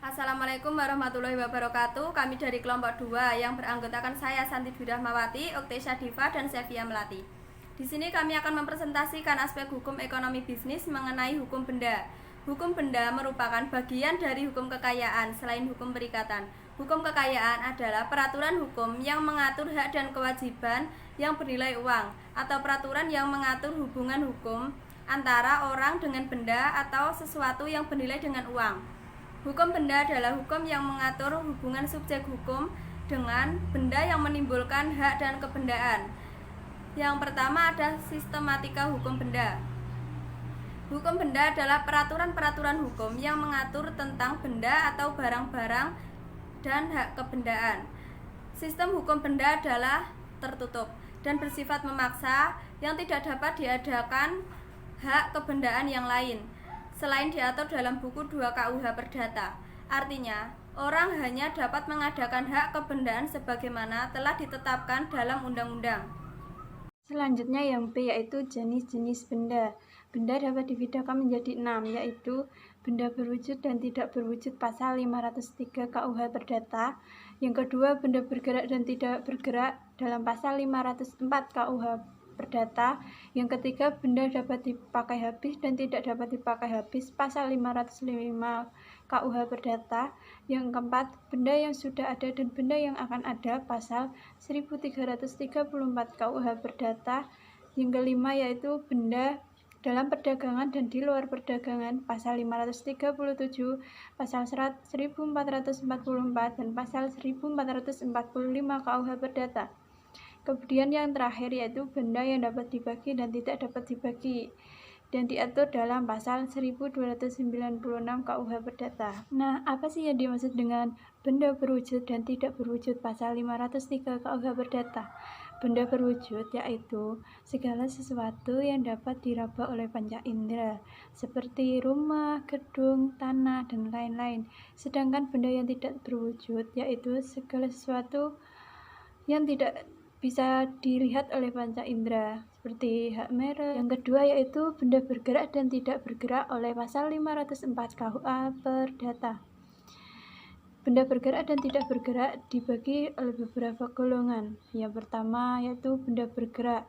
Assalamualaikum warahmatullahi wabarakatuh. Kami dari kelompok 2 yang beranggotakan saya Santi Rahmawati, Oktesya Diva, dan Sevia Melati. Di sini kami akan mempresentasikan aspek hukum ekonomi bisnis mengenai hukum benda. Hukum benda merupakan bagian dari hukum kekayaan selain hukum perikatan. Hukum kekayaan adalah peraturan hukum yang mengatur hak dan kewajiban yang bernilai uang atau peraturan yang mengatur hubungan hukum antara orang dengan benda atau sesuatu yang bernilai dengan uang. Hukum benda adalah hukum yang mengatur hubungan subjek hukum dengan benda yang menimbulkan hak dan kebendaan. Yang pertama ada sistematika hukum benda. Hukum benda adalah peraturan-peraturan hukum yang mengatur tentang benda atau barang-barang dan hak kebendaan. Sistem hukum benda adalah tertutup dan bersifat memaksa yang tidak dapat diadakan hak kebendaan yang lain selain diatur dalam buku 2 KUH Perdata. Artinya, orang hanya dapat mengadakan hak kebendaan sebagaimana telah ditetapkan dalam undang-undang. Selanjutnya yang B yaitu jenis-jenis benda. Benda dapat dibedakan menjadi 6, yaitu benda berwujud dan tidak berwujud pasal 503 KUH Perdata. Yang kedua, benda bergerak dan tidak bergerak dalam pasal 504 KUH Perdata. Yang ketiga, benda dapat dipakai habis dan tidak dapat dipakai habis pasal 505 KUH Perdata. Yang keempat, benda yang sudah ada dan benda yang akan ada pasal 1334 KUH Perdata. Yang kelima yaitu benda dalam perdagangan dan di luar perdagangan pasal 537, pasal 1444 dan pasal 1445 KUH Perdata. Kemudian yang terakhir yaitu benda yang dapat dibagi dan tidak dapat dibagi dan diatur dalam pasal 1296 KUH Perdata. Nah, apa sih yang dimaksud dengan benda berwujud dan tidak berwujud pasal 503 KUH Perdata? Benda berwujud yaitu segala sesuatu yang dapat diraba oleh panca indera, seperti rumah, gedung, tanah, dan lain-lain. Sedangkan benda yang tidak berwujud yaitu segala sesuatu yang tidak bisa dilihat oleh panca indera, seperti hak merek. Yang kedua yaitu benda bergerak dan tidak bergerak oleh pasal 504 KUA Perdata. Benda bergerak dan tidak bergerak dibagi oleh beberapa golongan. Yang pertama yaitu benda bergerak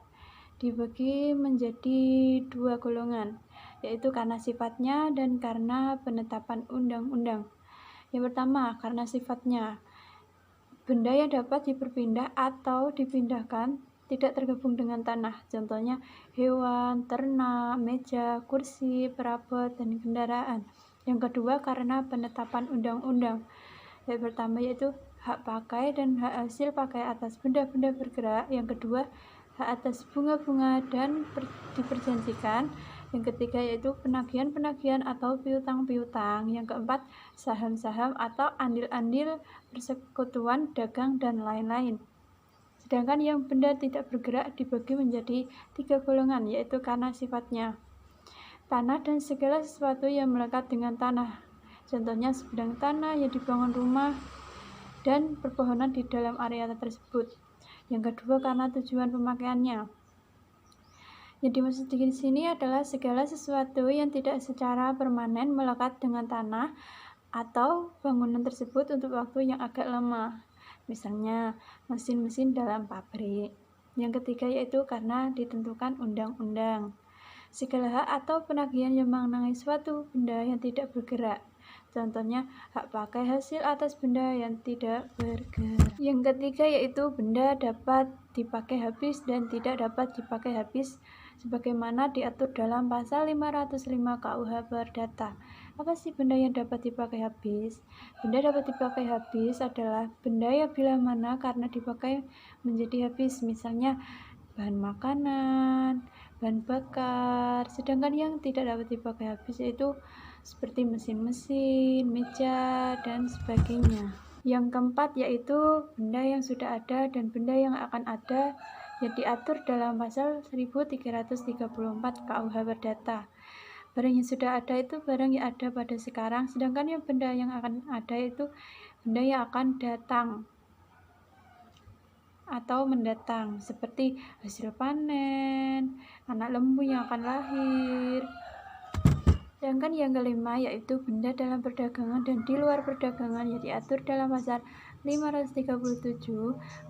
dibagi menjadi 2 golongan, yaitu karena sifatnya dan karena penetapan undang-undang. Yang pertama, karena sifatnya. Benda yang dapat diperpindah atau dipindahkan tidak tergabung dengan tanah, contohnya hewan, ternak, meja, kursi, perabot, dan kendaraan. Yang kedua, karena penetapan undang-undang. Yang pertama yaitu hak pakai dan hak hasil pakai atas benda-benda bergerak. Yang kedua, hak atas bunga-bunga dan diperjanjikan. Yang ketiga yaitu penagihan-penagihan atau piutang-piutang. Yang keempat, saham-saham atau andil-andil persekutuan dagang dan lain-lain. Sedangkan yang benda tidak bergerak dibagi menjadi 3 golongan, yaitu karena sifatnya. Tanah dan segala sesuatu yang melekat dengan tanah, contohnya sebidang tanah yang dibangun rumah dan perpohonan di dalam area tersebut. Yang kedua, karena tujuan pemakaiannya. Yang dimaksud di sini adalah segala sesuatu yang tidak secara permanen melekat dengan tanah atau bangunan tersebut untuk waktu yang agak lama. Misalnya, mesin-mesin dalam pabrik. Yang ketiga yaitu karena ditentukan undang-undang. Segala hak atau penagihan yang mengenai suatu benda yang tidak bergerak. Contohnya, hak pakai hasil atas benda yang tidak bergerak. Yang ketiga yaitu benda dapat dipakai habis dan tidak dapat dipakai habis sebagaimana diatur dalam pasal 505 KUH Perdata. Apa sih benda yang dapat dipakai habis? Benda dapat dipakai habis adalah benda yang bila mana karena dipakai menjadi habis, misalnya bahan makanan, bahan bakar. Sedangkan yang tidak dapat dipakai habis yaitu seperti mesin-mesin, meja, dan sebagainya. Yang keempat yaitu benda yang sudah ada dan benda yang akan ada yang diatur dalam pasal 1334 KUH Perdata. Barang yang sudah ada itu barang yang ada pada sekarang, sedangkan yang benda yang akan ada itu benda yang akan datang atau mendatang, seperti hasil panen, anak lembu yang akan lahir, Sedangkan yang kelima yaitu benda dalam perdagangan dan di luar perdagangan yang diatur dalam pasal 537,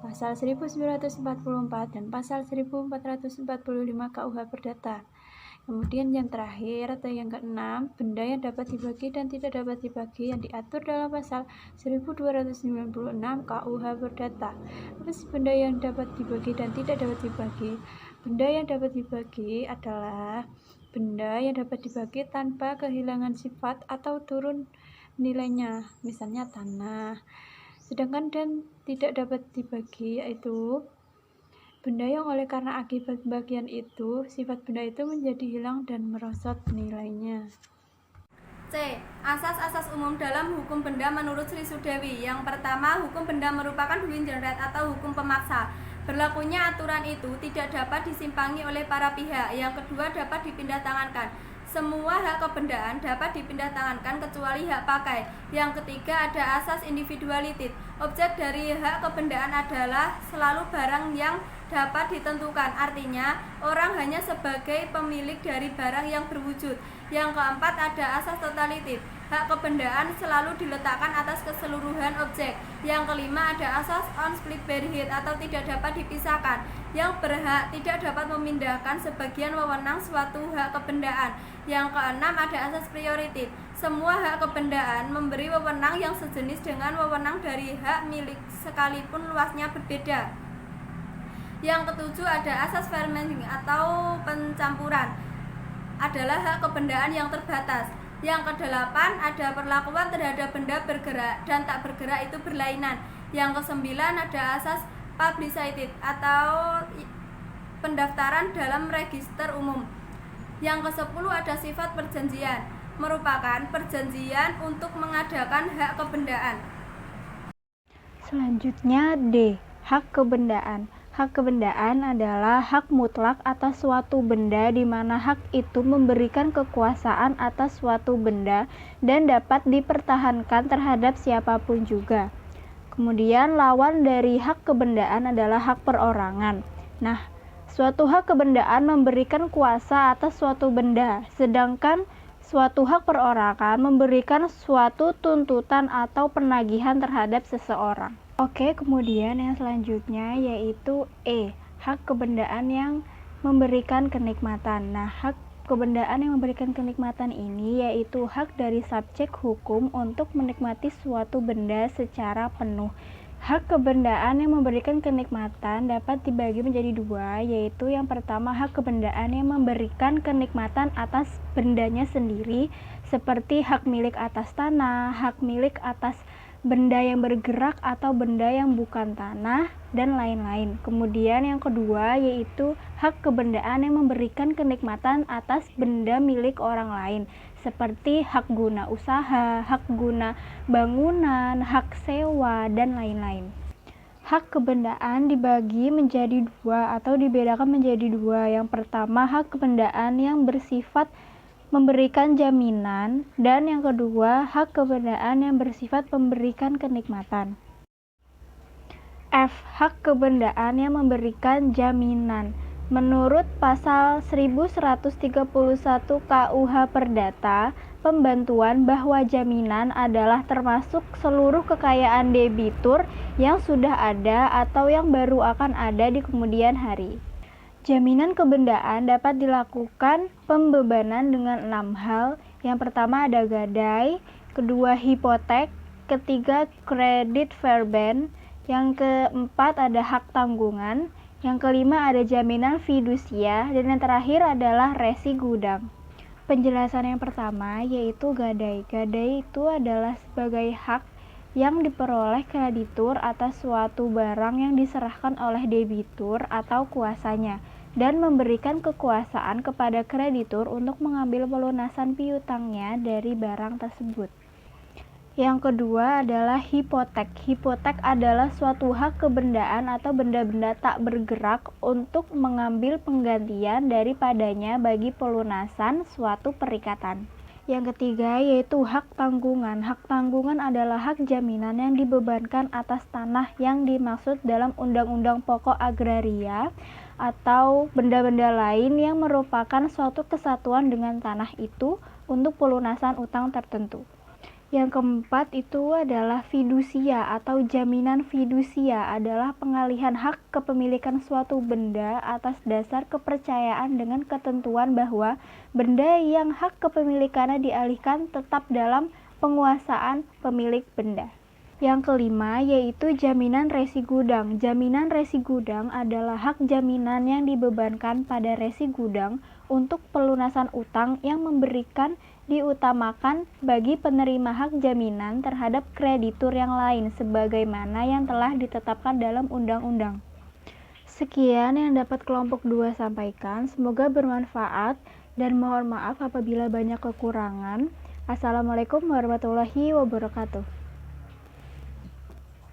pasal 1944 dan pasal 1445 KUH Perdata. Kemudian yang terakhir atau yang keenam, benda yang dapat dibagi dan tidak dapat dibagi yang diatur dalam pasal 1296 KUH Perdata. Apa sih benda yang dapat dibagi dan tidak dapat dibagi? Benda yang dapat dibagi adalah benda yang dapat dibagi tanpa kehilangan sifat atau turun nilainya, misalnya tanah. Sedangkan dan tidak dapat dibagi yaitu benda yang oleh karena akibat bagian itu, sifat benda itu menjadi hilang dan merosot nilainya. C. Asas-asas umum dalam hukum benda menurut Sri Sudewi. Yang pertama, hukum benda merupakan huinjeret atau hukum pemaksa. Berlakunya aturan itu tidak dapat disimpangi oleh para pihak. Yang kedua, dapat dipindah tangankan. Semua hak kebendaan dapat dipindah tangankan kecuali hak pakai. Yang ketiga, ada asas individuality. Objek dari hak kebendaan adalah selalu barang yang dapat ditentukan. Artinya, orang hanya sebagai pemilik dari barang yang berwujud. Yang keempat, ada asas totality. Hak kebendaan selalu diletakkan atas keseluruhan objek. Yang kelima, ada asas on split berhit atau tidak dapat dipisahkan. Yang berhak tidak dapat memindahkan sebagian wewenang suatu hak kebendaan. Yang keenam, ada asas priority. Semua hak kebendaan memberi wewenang yang sejenis dengan wewenang dari hak milik sekalipun luasnya berbeda. Yang ketujuh, ada asas fermenting atau pencampuran. Adalah hak kebendaan yang terbatas. Yang kedelapan, ada perlakuan terhadap benda bergerak dan tak bergerak itu berlainan. Yang kesembilan, ada asas publicity atau pendaftaran dalam register umum. Yang kesepuluh, ada sifat perjanjian, merupakan perjanjian untuk mengadakan hak kebendaan. Selanjutnya D. Hak kebendaan. Hak kebendaan adalah hak mutlak atas suatu benda di mana hak itu memberikan kekuasaan atas suatu benda dan dapat dipertahankan terhadap siapapun juga. Kemudian lawan dari hak kebendaan adalah hak perorangan. Nah, suatu hak kebendaan memberikan kuasa atas suatu benda, sedangkan suatu hak perorangan memberikan suatu tuntutan atau penagihan terhadap seseorang. Oke, kemudian yang selanjutnya yaitu E. Hak kebendaan yang memberikan kenikmatan. Nah, hak kebendaan yang memberikan kenikmatan ini yaitu hak dari subjek hukum untuk menikmati suatu benda secara penuh. Hak kebendaan yang memberikan kenikmatan dapat dibagi menjadi dua, yaitu yang pertama hak kebendaan yang memberikan kenikmatan atas bendanya sendiri, seperti hak milik atas tanah, hak milik atas benda yang bergerak atau benda yang bukan tanah, dan lain-lain. Kemudian yang kedua yaitu hak kebendaan yang memberikan kenikmatan atas benda milik orang lain, seperti hak guna usaha, hak guna bangunan, hak sewa, dan lain-lain. Hak kebendaan dibagi menjadi dua atau dibedakan menjadi dua. Yang pertama, hak kebendaan yang bersifat memberikan jaminan, dan yang kedua, hak kebendaan yang bersifat memberikan kenikmatan. F. Hak kebendaan yang memberikan jaminan. Menurut pasal 1131 KUH Perdata, pembantuan bahwa jaminan adalah termasuk seluruh kekayaan debitur yang sudah ada atau yang baru akan ada di kemudian hari. Jaminan kebendaan dapat dilakukan pembebanan dengan 6 hal. Yang pertama ada gadai, kedua hipotek, ketiga kredit verben, yang keempat ada hak tanggungan, yang kelima ada jaminan fidusia, dan yang terakhir adalah resi gudang. Penjelasan yang pertama yaitu gadai. Gadai itu adalah sebagai hak yang diperoleh kreditur atas suatu barang yang diserahkan oleh debitur atau kuasanya, dan memberikan kekuasaan kepada kreditur untuk mengambil pelunasan piutangnya dari barang tersebut. Yang kedua adalah hipotek. Hipotek adalah suatu hak kebendaan atau benda-benda tak bergerak untuk mengambil penggantian daripadanya bagi pelunasan suatu perikatan. Yang ketiga yaitu hak tanggungan. Hak tanggungan adalah hak jaminan yang dibebankan atas tanah yang dimaksud dalam Undang-Undang Pokok Agraria atau benda-benda lain yang merupakan suatu kesatuan dengan tanah itu untuk pelunasan utang tertentu. Yang keempat itu adalah fidusia atau jaminan. Fidusia adalah pengalihan hak kepemilikan suatu benda atas dasar kepercayaan dengan ketentuan bahwa benda yang hak kepemilikannya dialihkan tetap dalam penguasaan pemilik benda. Yang kelima yaitu jaminan resi gudang. Jaminan resi gudang adalah hak jaminan yang dibebankan pada resi gudang untuk pelunasan utang yang memberikan diutamakan bagi penerima hak jaminan terhadap kreditur yang lain sebagaimana yang telah ditetapkan dalam undang-undang. Sekian yang dapat kelompok 2 sampaikan, semoga bermanfaat dan mohon maaf apabila banyak kekurangan. Assalamualaikum warahmatullahi wabarakatuh.